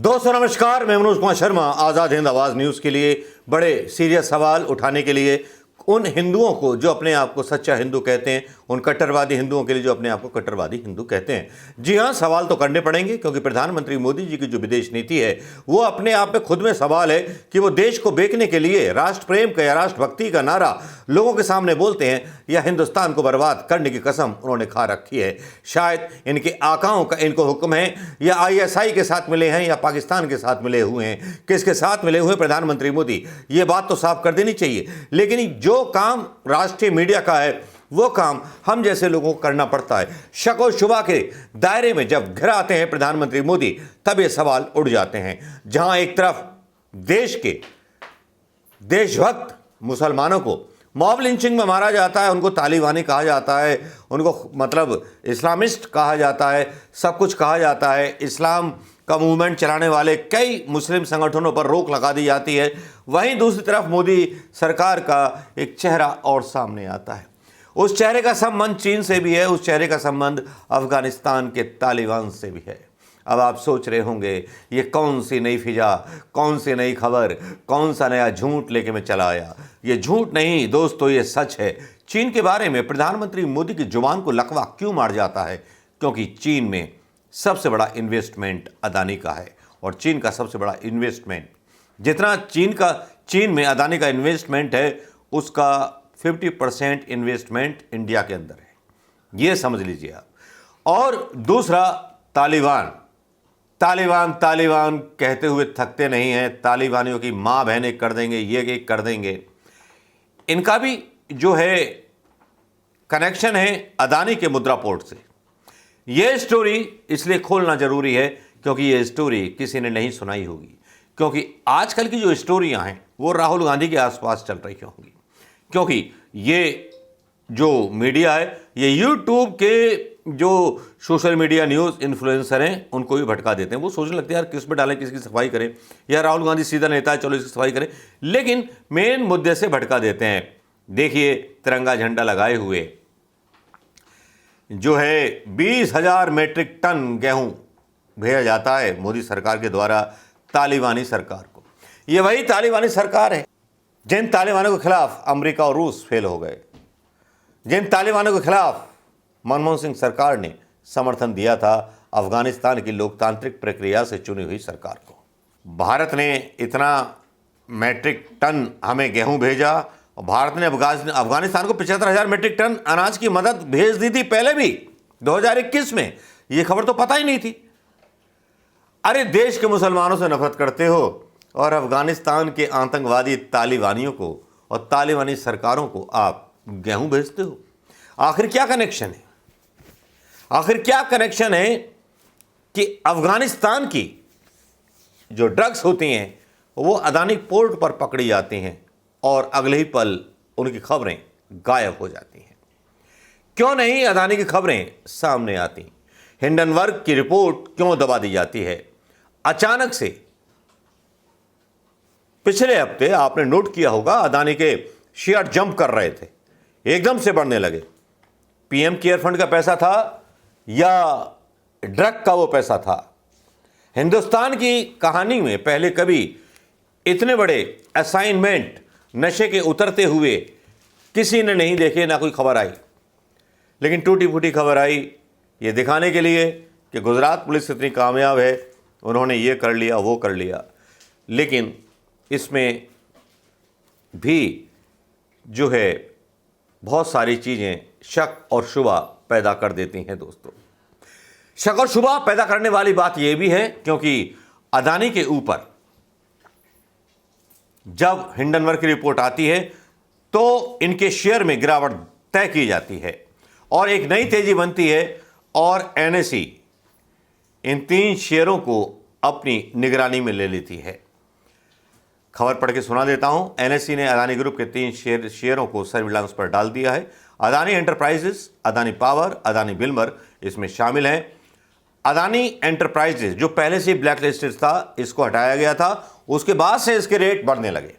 दोस्तों नमस्कार, मैं मनोज कुमार शर्मा आज़ाद हिंद आवाज़ न्यूज़ के लिए बड़े सीरियस सवाल उठाने के लिए उन हिंदुओं को जो अपने आप को सच्चा हिंदू कहते हैं, उन कट्टरवादी हिंदुओं के लिए जो अपने आप को कट्टरवादी हिंदू कहते हैं। जी हाँ, सवाल तो करने पड़ेंगे क्योंकि प्रधानमंत्री मोदी जी की जो विदेश नीति है वो अपने आप में खुद में सवाल है कि वो देश को बेचने के लिए राष्ट्र प्रेम का या राष्ट्रभक्ति का नारा लोगों के सामने बोलते हैं या हिंदुस्तान को बर्बाद करने की कसम उन्होंने खा रखी है। शायद इनके आकाओं का इनको हुक्म है या ISI के साथ मिले हैं या पाकिस्तान के साथ मिले हुए हैं। किसके साथ मिले हुए प्रधानमंत्री मोदी, ये बात तो साफ कर देनी चाहिए। लेकिन जो काम राष्ट्रीय मीडिया का है वो काम हम जैसे लोगों को करना पड़ता है। शक और शुबा के दायरे में जब घर आते हैं प्रधानमंत्री मोदी तब ये सवाल उठ जाते हैं। जहां एक तरफ देश के देशभक्त मुसलमानों को मॉब लिंचिंग में मारा जाता है, उनको तालिबानी कहा जाता है, उनको मतलब इस्लामिस्ट कहा जाता है, सब कुछ कहा जाता है, इस्लाम का मूवमेंट चलाने वाले कई मुस्लिम संगठनों पर रोक लगा दी जाती है। वहीं दूसरी तरफ मोदी सरकार का एक चेहरा और सामने आता है। उस चेहरे का संबंध चीन से भी है, उस चेहरे का संबंध अफगानिस्तान के तालिबान से भी है। अब आप सोच रहे होंगे ये कौन सी नई फिजा, कौन सी नई खबर, कौन सा नया झूठ लेके मैं चला आया। ये झूठ नहीं दोस्तों, ये सच है। चीन के बारे में प्रधानमंत्री मोदी की जुबान को लकवा क्यों मार जाता है? क्योंकि चीन में सबसे बड़ा इन्वेस्टमेंट अदानी का है और चीन का सबसे बड़ा इन्वेस्टमेंट जितना चीन में अदानी का इन्वेस्टमेंट है उसका 50% इन्वेस्टमेंट इंडिया के अंदर है, ये समझ लीजिए आप। और दूसरा तालिबान कहते हुए थकते नहीं हैं। तालिबानियों की माँ बहनें कर देंगे, ये कर देंगे। इनका भी जो है कनेक्शन है अदानी के मुद्रा पोर्ट से। ये स्टोरी इसलिए खोलना जरूरी है क्योंकि ये स्टोरी किसी ने नहीं सुनाई होगी, क्योंकि आजकल की जो स्टोरियां हैं वो राहुल गांधी के आसपास चल रही होंगी। क्योंकि ये जो मीडिया है ये यूट्यूब के जो सोशल मीडिया न्यूज़ इन्फ्लुएंसर हैं उनको भी भटका देते हैं। वो सोचने लगते हैं यार किस पे डालें, किसकी सफाई करें, या राहुल गांधी सीधा नेता है चलो इसकी सफाई करें, लेकिन मेन मुद्दे से भटका देते हैं। देखिए, तिरंगा झंडा लगाए हुए जो है 20,000 मेट्रिक टन गेहूं भेजा जाता है मोदी सरकार के द्वारा तालिबानी सरकार को। ये वही तालिबानी सरकार है जिन तालिबानों के खिलाफ अमेरिका और रूस फेल हो गए, जिन तालिबानों के खिलाफ मनमोहन सिंह सरकार ने समर्थन दिया था अफगानिस्तान की लोकतांत्रिक प्रक्रिया से चुनी हुई सरकार को। भारत ने इतना मेट्रिक टन हमें गेहूं भेजा और भारत ने अफगानिस्तान को 75,000 मेट्रिक टन अनाज की मदद भेज दी थी पहले भी 2021 में। ये खबर तो पता ही नहीं थी। अरे देश के मुसलमानों से नफरत करते हो और अफगानिस्तान के आतंकवादी तालिबानियों को और तालिबानी सरकारों को आप गेहूं भेजते हो। आखिर क्या कनेक्शन है? आखिर क्या कनेक्शन है कि अफगानिस्तान की जो ड्रग्स होती हैं वो अदानी पोर्ट पर पकड़ी जाती हैं और अगले ही पल उनकी खबरें गायब हो जाती हैं। क्यों नहीं अदानी की खबरें सामने आती? हिंडनबर्ग की रिपोर्ट क्यों दबा दी जाती है? अचानक से पिछले हफ्ते आपने नोट किया होगा अदानी के शेयर जंप कर रहे थे, एकदम से बढ़ने लगे। PM केयर फंड का पैसा था या ड्रग का वो पैसा था? हिंदुस्तान की कहानी में पहले कभी इतने बड़े असाइनमेंट नशे के उतरते हुए किसी ने नहीं देखे, ना कोई खबर आई। लेकिन टूटी फूटी खबर आई ये दिखाने के लिए कि गुजरात पुलिस इतनी कामयाब है, उन्होंने ये कर लिया वो कर लिया। लेकिन इसमें भी जो है बहुत सारी चीज़ें शक और शुबा पैदा कर देती हैं दोस्तों। शक और शुबा पैदा करने वाली बात यह भी है क्योंकि अदानी के ऊपर जब हिंडनबर्ग की रिपोर्ट आती है तो इनके शेयर में गिरावट तय की जाती है और एक नई तेजी बनती है और NSE इन 3 शेयरों को अपनी निगरानी में ले लेती है। खबर पढ़ के सुना देता हूं। NSE ने अदानी ग्रुप के 3 शेयरों को सर्विलांस पर डाल दिया है। Adani enterprises, Adani power, Adani Wilmer इसमें शामिल हैं। अदानी एंटरप्राइजेस जो पहले से ब्लैक लिस्टेड था, इसको हटाया गया था, उसके बाद से इसके रेट बढ़ने लगे।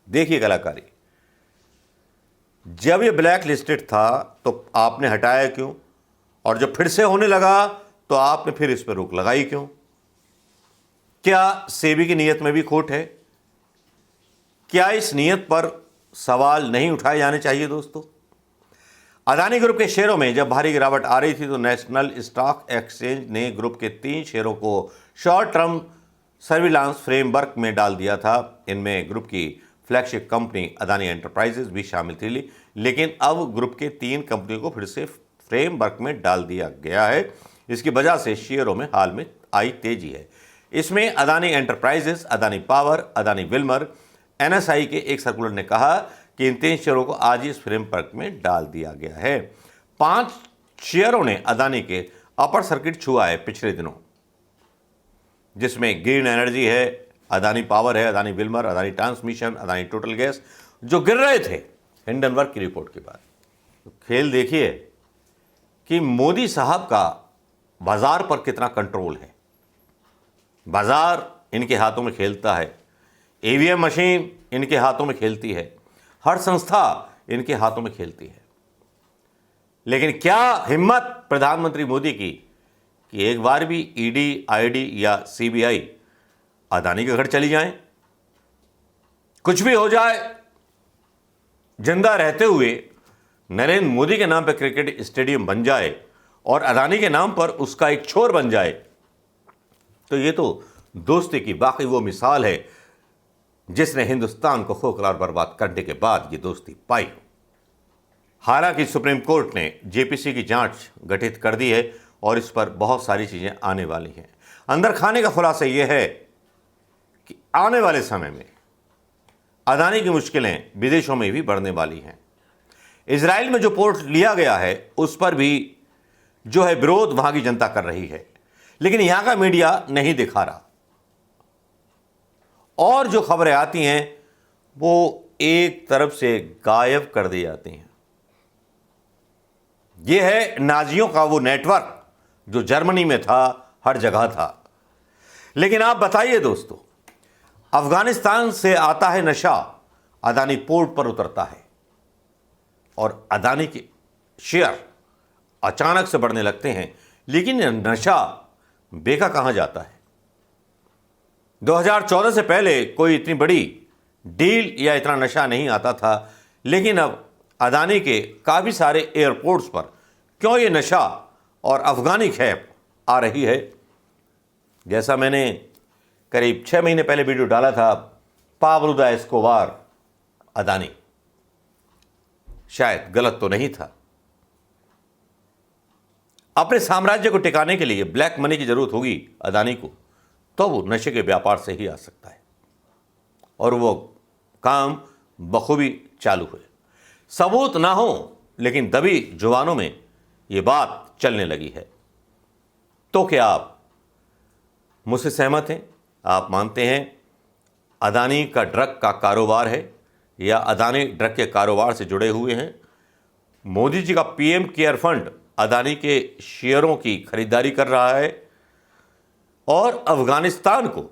देखिए कलाकारी, जब ये ब्लैक लिस्टेड था तो आपने हटाया क्यों, और जब फिर से होने लगा तो आपने फिर इस पर रोक लगाई क्यों? क्या सेबी की नीयत में भी खोट है? क्या इस नीयत पर सवाल नहीं उठाए जाने चाहिए दोस्तों? अदानी ग्रुप के शेयरों में जब भारी गिरावट आ रही थी तो नेशनल स्टॉक एक्सचेंज ने ग्रुप के 3 शेयरों को शॉर्ट टर्म सर्विलांस फ्रेमवर्क में डाल दिया था। इनमें ग्रुप की फ्लैगशिप कंपनी अदानी एंटरप्राइजेज भी शामिल थी, लेकिन अब ग्रुप के 3 कंपनियों को फिर से फ्रेमवर्क में डाल दिया गया है। इसकी वजह से शेयरों में हाल में आई तेजी है। इसमें Adani enterprises, Adani power, Adani Wilmer, NSI के एक सर्कुलर ने कहा कि इन 3 शेयरों को आज इस फ्रेमवर्क में डाल दिया गया है। 5 शेयरों ने अदानी के अपर सर्किट छुआ है पिछले दिनों, जिसमें ग्रीन एनर्जी है, अदानी पावर है, Adani Wilmer, Adani transmission, Adani total gas, जो गिर रहे थे हिंडनबर्ग की रिपोर्ट के बाद। तो खेल देखिए कि मोदी साहब का बाजार पर कितना कंट्रोल है। बाजार इनके हाथों में खेलता है, ईवीएम मशीन इनके हाथों में खेलती है, हर संस्था इनके हाथों में खेलती है। लेकिन क्या हिम्मत प्रधानमंत्री मोदी की कि एक बार भी ईडी, आईडी या सीबीआई अदानी के घर चली जाएं, कुछ भी हो जाए, जिंदा रहते हुए नरेंद्र मोदी के नाम पर क्रिकेट स्टेडियम बन जाए और अदानी के नाम पर उसका एक छोर बन जाए, तो ये तो दोस्ती की वाकई वो मिसाल है जिसने हिंदुस्तान को खोखला और बर्बाद करने के बाद ये दोस्ती पाई। हालांकि सुप्रीम कोर्ट ने जेपीसी की जांच गठित कर दी है और इस पर बहुत सारी चीजें आने वाली हैं। अंदर खाने का खुलासा यह है कि आने वाले समय में अदानी की मुश्किलें विदेशों में भी बढ़ने वाली हैं। इजराइल में जो पोर्ट लिया गया है उस पर भी जो है विरोध वहां की जनता कर रही है, लेकिन यहां का मीडिया नहीं दिखा रहा और जो खबरें आती हैं वो एक तरफ से गायब कर दी जाती हैं। यह है नाजियों का वो नेटवर्क जो जर्मनी में था, हर जगह था। लेकिन आप बताइए दोस्तों, अफगानिस्तान से आता है नशा, अदानी पोर्ट पर उतरता है और अदानी के शेयर अचानक से बढ़ने लगते हैं, लेकिन नशा बेका कहां जाता है? 2014 से पहले कोई इतनी बड़ी डील या इतना नशा नहीं आता था, लेकिन अब अदानी के काफ़ी सारे एयरपोर्ट्स पर क्यों ये नशा और अफगानी खैप आ रही है? जैसा मैंने करीब 6 महीने पहले वीडियो डाला था, पाब्लो द एस्कोबार अदानी, शायद गलत तो नहीं था। अपने साम्राज्य को टिकाने के लिए ब्लैक मनी की जरूरत होगी अदानी को, तो वो नशे के व्यापार से ही आ सकता है और वो काम बखूबी चालू है। सबूत ना हो लेकिन दबी जुबानों में ये बात चलने लगी है। तो क्या आप मुझसे सहमत हैं? आप मानते हैं अदानी का ड्रग का कारोबार है या अदानी ड्रग के कारोबार से जुड़े हुए हैं? मोदी जी का पीएम केयर फंड अदानी के शेयरों की खरीदारी कर रहा है और अफगानिस्तान को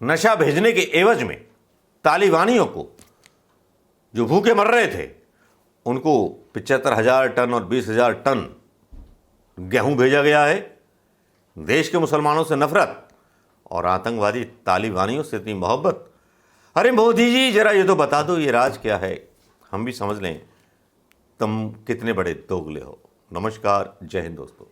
नशा भेजने के एवज में तालिबानियों को जो भूखे मर रहे थे उनको 75,000 टन और 20,000 टन गेहूं भेजा गया है। देश के मुसलमानों से नफरत और आतंकवादी तालिबानियों से इतनी मोहब्बत। अरे मोदी जी, जरा ये तो बता दो ये राज क्या है, हम भी समझ लें तुम कितने बड़े दोगले हो। नमस्कार, जय हिंद दोस्तों।